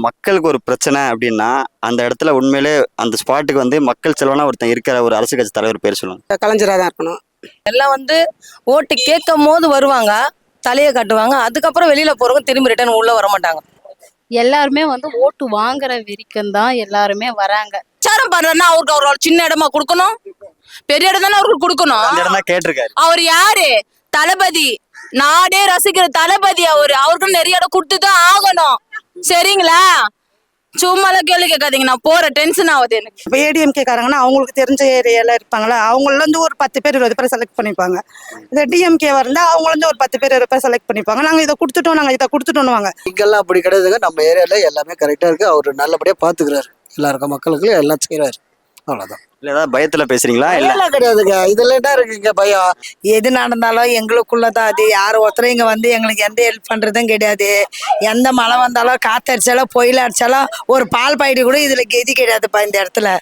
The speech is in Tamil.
மக்களுக்கு ஒரு பிரச்சனை அப்படின்னா அந்த இடத்துல உண்மையிலே அந்த ஸ்பாட்டுக்கு வந்து மக்கள் செல்வனா ஒருத்தன் இருக்கிற ஒரு அரசியல் கட்சி தலைவர் பேர் சொல்லுங்க. கலைஞராக தான் இருக்கணும். எல்லாம் ஓட்டு கேட்கும் போது வருவாங்க, தலையை காட்டுவாங்க, அதுக்கப்புறம் வெளியில போறவங்க திரும்பி ரிட்டர்ன் உள்ள வர மாட்டாங்க. எல்லாருமே ஓட்டு வாங்குற வரைக்கும் தான் எல்லாருமே வராங்க. பிரச்சாரம் பண்றேன்னா அவருக்கு ஒரு சின்ன இடமா கொடுக்கணும், பெரிய இடம் தானே அவருக்கு கொடுக்கணும். அந்த இடம் தான் கேட்டிருக்காரு. அவர் யாரு? தளபதி, நாடே ரசிக்கிற தளபதி. அவருக்கு நிறைய இடம் கொடுத்துதான் ஆகணும். சரிங்களா? சும்மாலாம் கேள்வி கேட்காதீங்க, நான் போற டென்ஷன் ஆகுது எனக்கு. இப்போ ஏடிஎம்கே காரங்கன்னா அவங்களுக்கு தெரிஞ்ச ஏரியால இருப்பாங்களா, அவங்கள ஒரு 10 பேர் 20 பேர் செலக்ட் பண்ணிப்பாங்க. இந்த டிஎம்கே இருந்தால் அவங்கள ஒரு 10 பேர் 20 பேர் செலக்ட் பண்ணிப்பாங்க. நாங்கள் இதை கொடுத்துட்டோம், நாங்கள் இதை கொடுத்துட்டோம்னுவாங்க. இங்கெல்லாம் அப்படி கிடையாதுங்க. நம்ம ஏரியால எல்லாமே கரெக்டா இருக்கு. அவர் நல்லபடியா பாத்துக்கிறாரு, எல்லாருக்கும் மக்களுக்கு எல்லாம் செய்யறாரு. அவ்வளவுதான். இல்ல ஏதாவது பயத்துல பேசுறீங்களா? இல்ல எல்லாம் கிடையாதுங்க. இதுல என்ன இருக்குங்க பயம்? எது நடந்தாலும் எங்களுக்குள்ளதான் அது. யார் ஒருத்தரும் இங்க எங்களுக்கு எந்த ஹெல்ப் பண்றதும் கிடையாது. எந்த மழை வந்தாலும் காத்தடிச்சாலும் புயல் அடிச்சாலும் ஒரு பால் பாயிட்டு கூட இதுல கெதி கிடையாதுப்பா இந்த இடத்துல.